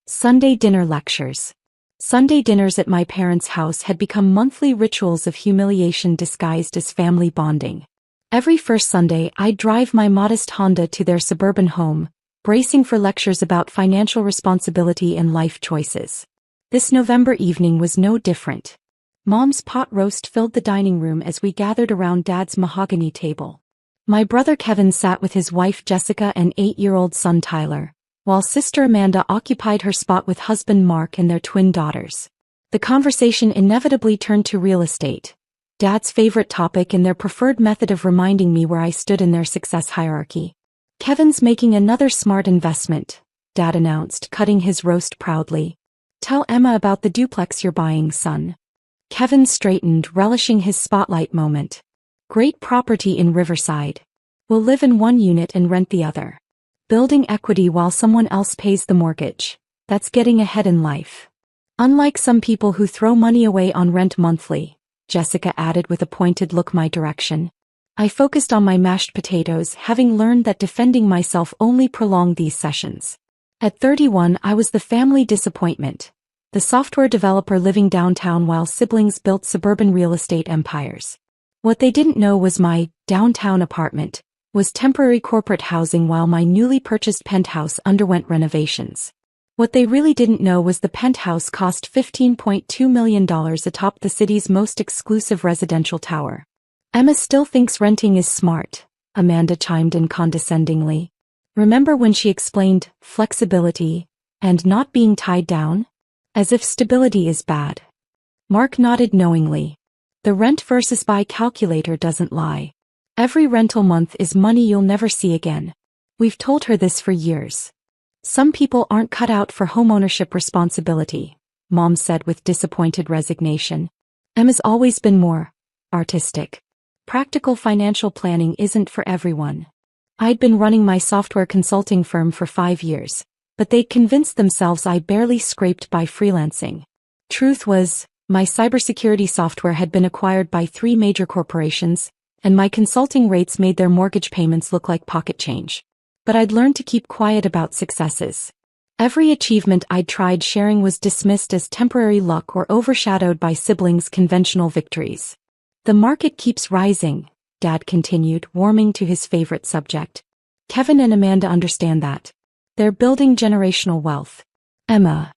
Sunday dinner lectures. Sunday dinners at my parents' house had become monthly rituals of humiliation disguised as family bonding. Every first Sunday, I'd drive my modest Honda to their suburban home, bracing for lectures about financial responsibility and life choices. This November evening was no different. Mom's pot roast filled the dining room as we gathered around Dad's mahogany table. My brother Kevin sat with his wife Jessica and 8-year-old son Tyler, while sister Amanda occupied her spot with husband Mark and their twin daughters. The conversation inevitably turned to real estate, Dad's favorite topic and their preferred method of reminding me where I stood in their success hierarchy. "Kevin's making another smart investment," Dad announced, cutting his roast proudly. "Tell Emma about the duplex you're buying, son." Kevin straightened, relishing his spotlight moment. "Great property in Riverside. We'll live in one unit and rent the other. Building equity while someone else pays the mortgage. That's getting ahead in life. Unlike some people who throw money away on rent monthly," Jessica added with a pointed look my direction. I focused on my mashed potatoes, having learned that defending myself only prolonged these sessions. At 31, I was the family disappointment, the software developer living downtown while siblings built suburban real estate empires. What they didn't know was my downtown apartment was temporary corporate housing while my newly purchased penthouse underwent renovations. What they really didn't know was the penthouse cost $15.2 million atop the city's most exclusive residential tower. "Emma still thinks renting is smart," Amanda chimed in condescendingly. "Remember when she explained flexibility and not being tied down? As if stability is bad." Mark nodded knowingly. "The rent versus buy calculator doesn't lie. Every rental month is money you'll never see again. We've told her this for years." "Some people aren't cut out for homeownership responsibility," Mom said with disappointed resignation. "Emma's always been more artistic. Practical financial planning isn't for everyone." I'd been running my software consulting firm for 5 years, but they'd convinced themselves I barely scraped by freelancing. Truth was, my cybersecurity software had been acquired by 3 major corporations, and my consulting rates made their mortgage payments look like pocket change. But I'd learned to keep quiet about successes. Every achievement I'd tried sharing was dismissed as temporary luck or overshadowed by siblings' conventional victories. "The market keeps rising," Dad continued, warming to his favorite subject. "Kevin and Amanda understand that. They're building generational wealth. Emma."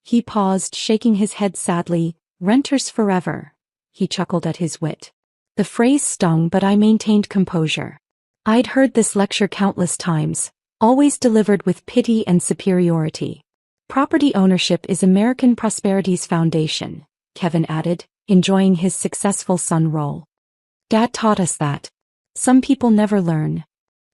He paused, shaking his head sadly. "Renters forever." He chuckled at his wit. The phrase stung, but I maintained composure. I'd heard this lecture countless times, always delivered with pity and superiority. "Property ownership is American prosperity's foundation," Kevin added, enjoying his successful son role. "Dad taught us that. Some people never learn."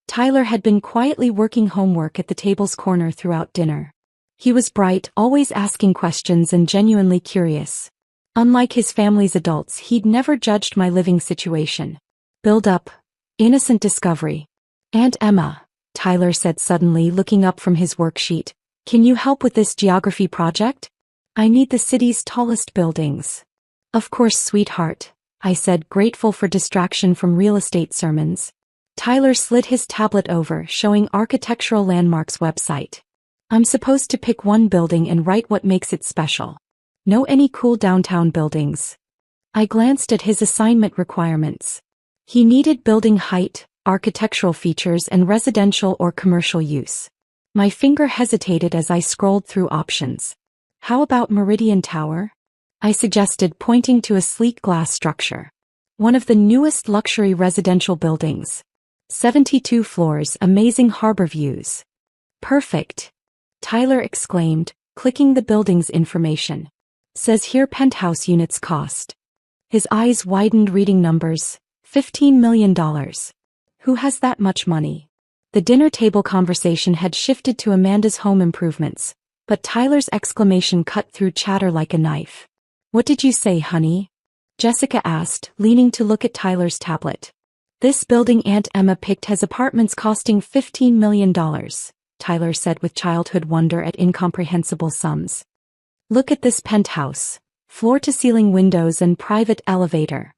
Tyler had been quietly working homework at the table's corner throughout dinner. He was bright, always asking questions and genuinely curious. Unlike his family's adults, he'd never judged my living situation. "Build up. Innocent discovery." "Aunt Emma," Tyler said suddenly, looking up from his worksheet, "can you help with this geography project? I need the city's tallest buildings." "Of course, sweetheart," I said, grateful for distraction from real estate sermons. Tyler slid his tablet over, showing Architectural Landmark's website. "I'm supposed to pick one building and write what makes it special. Know any cool downtown buildings?" I glanced at his assignment requirements. He needed building height, architectural features, and residential or commercial use. My finger hesitated as I scrolled through options. "How about Meridian Tower?" I suggested, pointing to a sleek glass structure. "One of the newest luxury residential buildings. 72 floors, amazing harbor views." "Perfect," Tyler exclaimed, clicking the building's information. "Says here penthouse units cost." His eyes widened, reading numbers. $15 million. Who has that much money? The dinner table conversation had shifted to Amanda's home improvements, but Tyler's exclamation cut through chatter like a knife. "What did you say, honey?" Jessica asked, leaning to look at Tyler's tablet. "This building Aunt Emma picked has apartments costing $15 million, Tyler said with childhood wonder at incomprehensible sums. "Look at this penthouse. Floor-to-ceiling windows and private elevator."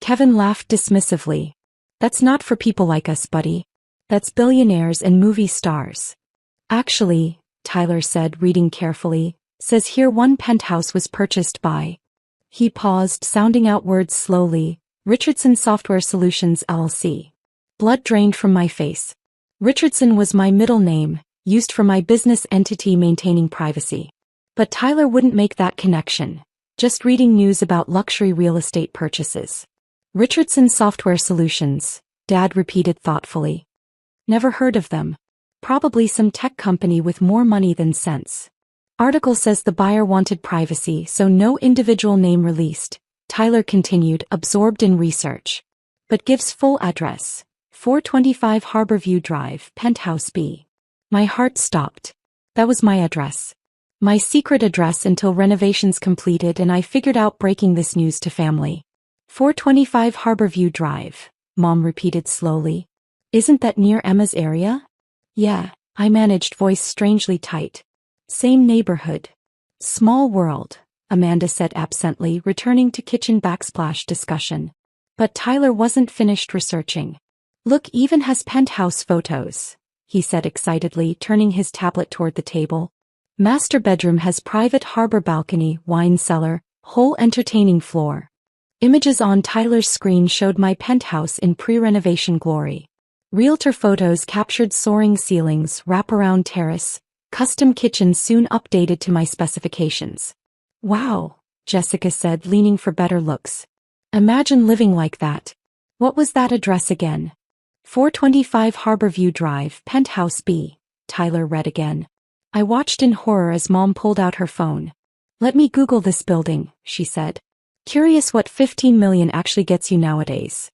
Kevin laughed dismissively. "That's not for people like us, buddy. That's billionaires and movie stars." "Actually," Tyler said, reading carefully. Says here one penthouse was purchased by. He paused, sounding out words slowly. Richardson Software Solutions LLC. Blood drained from my face. Richardson was my middle name, used for my business entity maintaining privacy. But Tyler wouldn't make that connection. Just reading news about luxury real estate purchases. Richardson Software Solutions, Dad repeated thoughtfully. Never heard of them. Probably some tech company with more money than sense. Article says the buyer wanted privacy, so no individual name released. Tyler continued, absorbed in research. But gives full address. 425 Harborview Drive, Penthouse B. My heart stopped. That was my address. My secret address until renovations completed and I figured out breaking this news to family. 425 Harborview Drive, Mom repeated slowly. Isn't that near Emma's area? Yeah, I managed, voice strangely tight. Same neighborhood. Small world, Amanda said absently, returning to kitchen backsplash discussion. But Tyler wasn't finished researching. Look, even has penthouse photos, he said excitedly, turning his tablet toward the table. Master bedroom has private harbor balcony, wine cellar, whole entertaining floor. Images on Tyler's screen showed my penthouse in pre-renovation glory. Realtor photos captured soaring ceilings, wraparound terrace, custom kitchen soon updated to my specifications. Wow, Jessica said, leaning for better looks. Imagine living like that. What was that address again? 425 Harborview Drive, Penthouse B, Tyler read again. I watched in horror as Mom pulled out her phone. Let me Google this building, she said. Curious what 15 million actually gets you nowadays.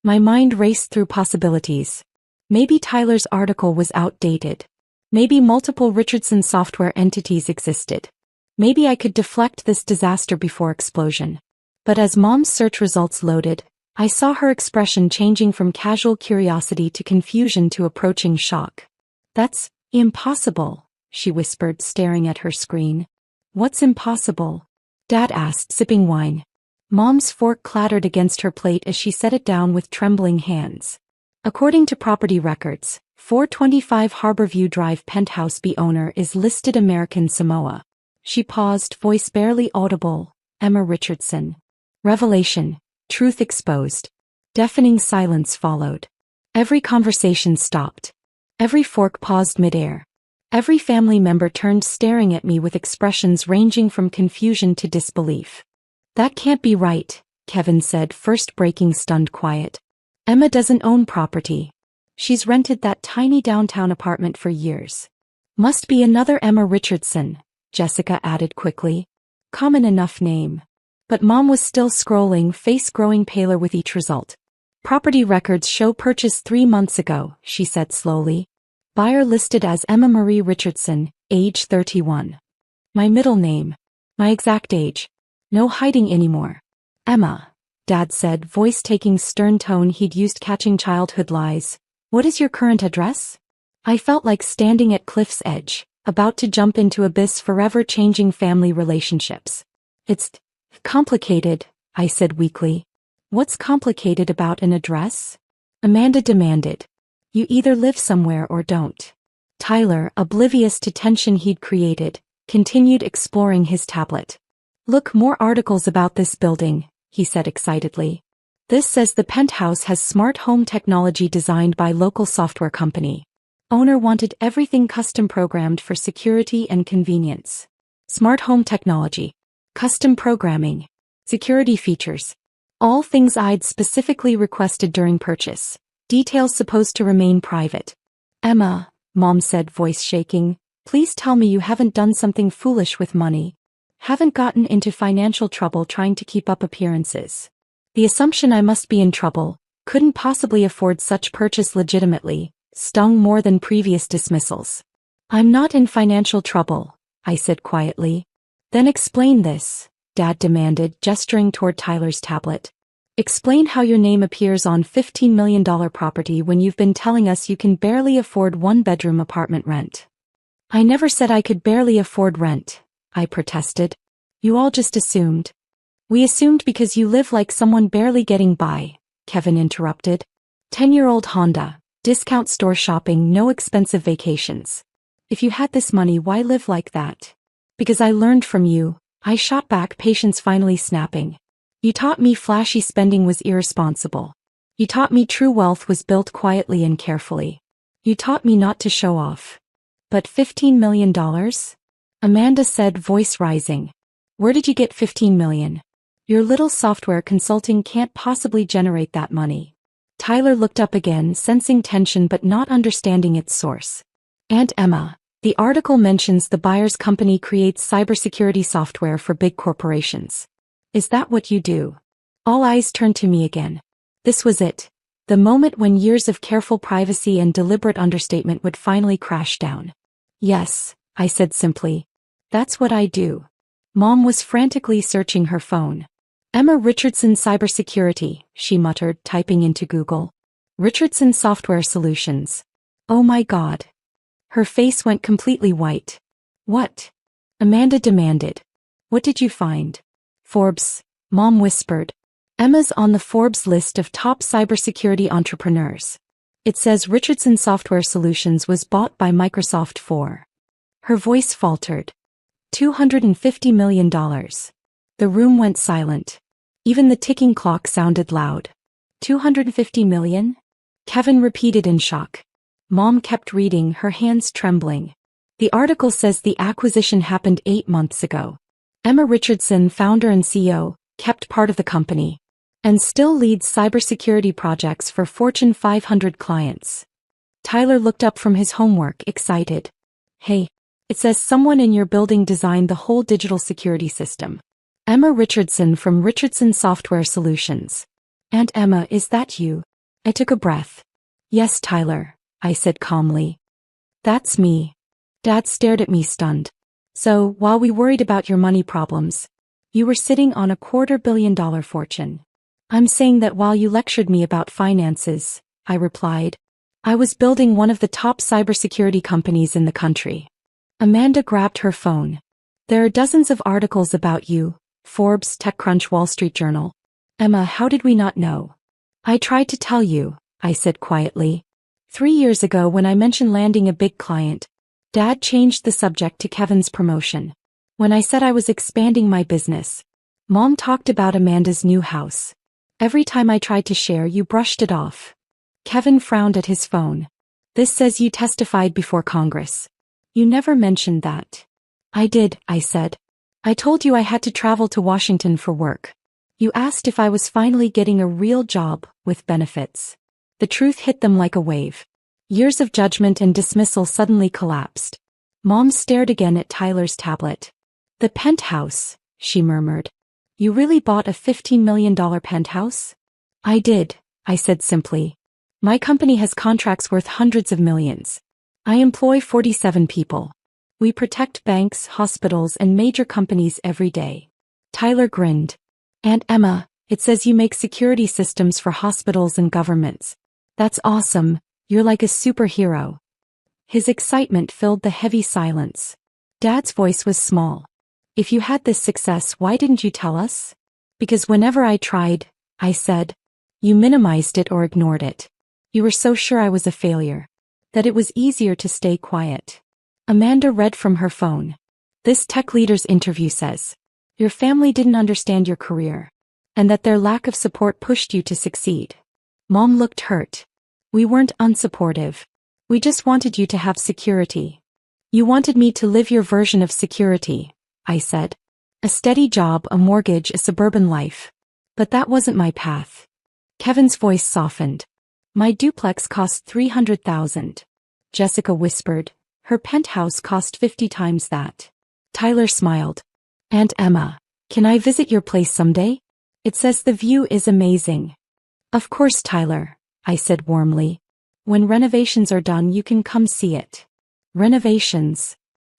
My mind raced through possibilities. Maybe Tyler's article was outdated. Maybe multiple Richardson software entities existed. Maybe I could deflect this disaster before explosion. But as Mom's search results loaded, I saw her expression changing from casual curiosity to confusion to approaching shock. That's impossible, she whispered, staring at her screen. What's impossible? Dad asked, sipping wine. Mom's fork clattered against her plate as she set it down with trembling hands. According to property records, 425 Harborview Drive Penthouse B owner is listed American Samoa. She paused, voice barely audible. Emma Richardson. Revelation. Truth exposed. Deafening silence followed. Every conversation stopped. Every fork paused midair. Every family member turned, staring at me with expressions ranging from confusion to disbelief. That can't be right, Kevin said, first breaking stunned quiet. Emma doesn't own property. She's rented that tiny downtown apartment for years. Must be another Emma Richardson, Jessica added quickly. Common enough name. But Mom was still scrolling, face growing paler with each result. Property records show purchase 3 months ago, she said slowly. Buyer listed as Emma Marie Richardson, age 31. My middle name. My exact age. No hiding anymore. Emma, Dad said, voice taking stern tone he'd used catching childhood lies. What is your current address? I felt like standing at cliff's edge, about to jump into abyss forever changing family relationships. It's complicated, I said weakly. What's complicated about an address? Amanda demanded. You either live somewhere or don't. Tyler, oblivious to tension he'd created, continued exploring his tablet. Look, more articles about this building, he said excitedly. This says the penthouse has smart home technology designed by local software company. Owner wanted everything custom programmed for security and convenience. Smart home technology. Custom programming. Security features. All things I'd specifically requested during purchase. Details supposed to remain private. Emma, Mom said, voice shaking, please tell me you haven't done something foolish with money. Haven't gotten into financial trouble trying to keep up appearances. The assumption I must be in trouble, couldn't possibly afford such purchase legitimately, stung more than previous dismissals. I'm not in financial trouble, I said quietly. Then explain this, Dad demanded, gesturing toward Tyler's tablet. Explain how your name appears on $15 million property when you've been telling us you can barely afford one-bedroom apartment rent. I never said I could barely afford rent, I protested. You all just assumed. We assumed because you live like someone barely getting by, Kevin interrupted. 10-year-old Honda, discount store shopping, no expensive vacations. If you had this money, why live like that? Because I learned from you, I shot back, patience finally snapping. You taught me flashy spending was irresponsible. You taught me true wealth was built quietly and carefully. You taught me not to show off. But $15 million? Amanda said, voice rising. Where did you get $15 million? Your little software consulting can't possibly generate that money. Tyler looked up again, sensing tension but not understanding its source. Aunt Emma, the article mentions the buyer's company creates cybersecurity software for big corporations. Is that what you do? All eyes turned to me again. This was it. The moment when years of careful privacy and deliberate understatement would finally crash down. Yes, I said simply. That's what I do. Mom was frantically searching her phone. Emma Richardson Cybersecurity, she muttered, typing into Google. Richardson Software Solutions. Oh my God. Her face went completely white. What? Amanda demanded. What did you find? Forbes, Mom whispered. Emma's on the Forbes list of top cybersecurity entrepreneurs. It says Richardson Software Solutions was bought by Microsoft for. Her voice faltered. $250 million. The room went silent. Even the ticking clock sounded loud. 250 million? Kevin repeated in shock. Mom kept reading, her hands trembling. The article says the acquisition happened 8 months ago. Emma Richardson, founder and CEO, kept part of the company. And still leads cybersecurity projects for Fortune 500 clients. Tyler looked up from his homework, excited. Hey, it says someone in your building designed the whole digital security system. Emma Richardson from Richardson Software Solutions. Aunt Emma, is that you? I took a breath. Yes, Tyler, I said calmly. That's me. Dad stared at me stunned. So, while we worried about your money problems, you were sitting on a $250 million fortune. I'm saying that while you lectured me about finances, I replied, I was building one of the top cybersecurity companies in the country. Amanda grabbed her phone. There are dozens of articles about you, Forbes, TechCrunch, Wall Street Journal. Emma, how did we not know? I tried to tell you, I said quietly. 3 years ago when I mentioned landing a big client, Dad changed the subject to Kevin's promotion. When I said I was expanding my business, Mom talked about Amanda's new house. Every time I tried to share, you brushed it off. Kevin frowned at his phone. This says you testified before Congress. You never mentioned that. I did, I said. I told you I had to travel to Washington for work. You asked if I was finally getting a real job, with benefits. The truth hit them like a wave. Years of judgment and dismissal suddenly collapsed. Mom stared again at Tyler's tablet. The penthouse, she murmured. You really bought a $15 million penthouse? I did, I said simply. My company has contracts worth hundreds of millions. I employ 47 people. We protect banks, hospitals, and major companies every day. Tyler grinned. Aunt Emma, it says you make security systems for hospitals and governments. That's awesome, you're like a superhero. His excitement filled the heavy silence. Dad's voice was small. If you had this success, why didn't you tell us? Because whenever I tried, I said, you minimized it or ignored it. You were so sure I was a failure, that it was easier to stay quiet. Amanda read from her phone. This tech leader's interview says, your family didn't understand your career, and that their lack of support pushed you to succeed. Mom looked hurt. We weren't unsupportive. We just wanted you to have security. You wanted me to live your version of security, I said. A steady job, a mortgage, a suburban life. But that wasn't my path. Kevin's voice softened. My duplex cost $300,000. Jessica whispered. Her penthouse cost 50 times that. Tyler smiled. Aunt Emma, can I visit your place someday? It says the view is amazing. Of course, Tyler, I said warmly. When renovations are done, you can come see it. Renovations?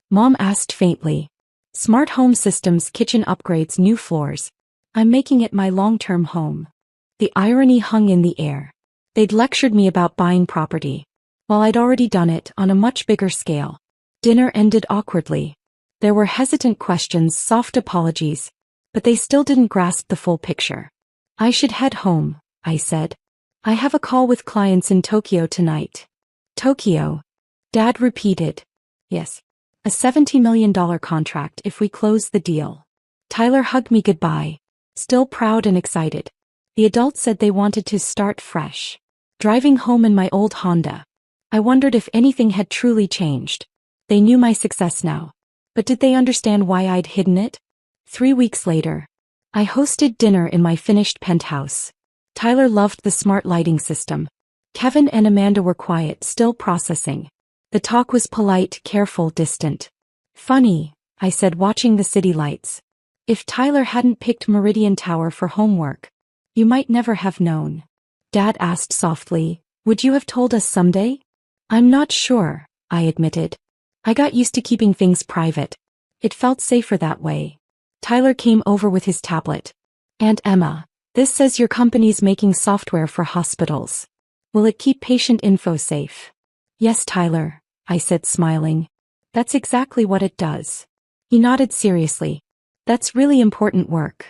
Mom asked faintly. Smart home systems, kitchen upgrades, new floors. I'm making it my long-term home. The irony hung in the air. They'd lectured me about buying property, while I'd already done it on a much bigger scale. Dinner ended awkwardly. There were hesitant questions, soft apologies, but they still didn't grasp the full picture. I should head home, I said. I have a call with clients in Tokyo tonight. Tokyo? Dad repeated. Yes. A $70 million contract if we close the deal. Tyler hugged me goodbye, still proud and excited. The adults said they wanted to start fresh. Driving home in my old Honda, I wondered if anything had truly changed. They knew my success now. But did they understand why I'd hidden it? 3 weeks later, I hosted dinner in my finished penthouse. Tyler loved the smart lighting system. Kevin and Amanda were quiet, still processing. The talk was polite, careful, distant. Funny, I said, watching the city lights. If Tyler hadn't picked Meridian Tower for homework, you might never have known. Dad asked softly, would you have told us someday? I'm not sure, I admitted. I got used to keeping things private. It felt safer that way. Tyler came over with his tablet. Aunt Emma, this says your company's making software for hospitals. Will it keep patient info safe? Yes, Tyler, I said, smiling. That's exactly what it does. He nodded seriously. That's really important work.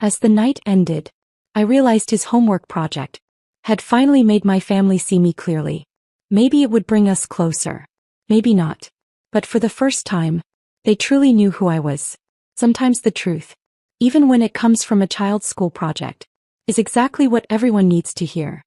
As the night ended, I realized his homework project had finally made my family see me clearly. Maybe it would bring us closer. Maybe not. But for the first time, they truly knew who I was. Sometimes the truth, even when it comes from a child's school project, is exactly what everyone needs to hear.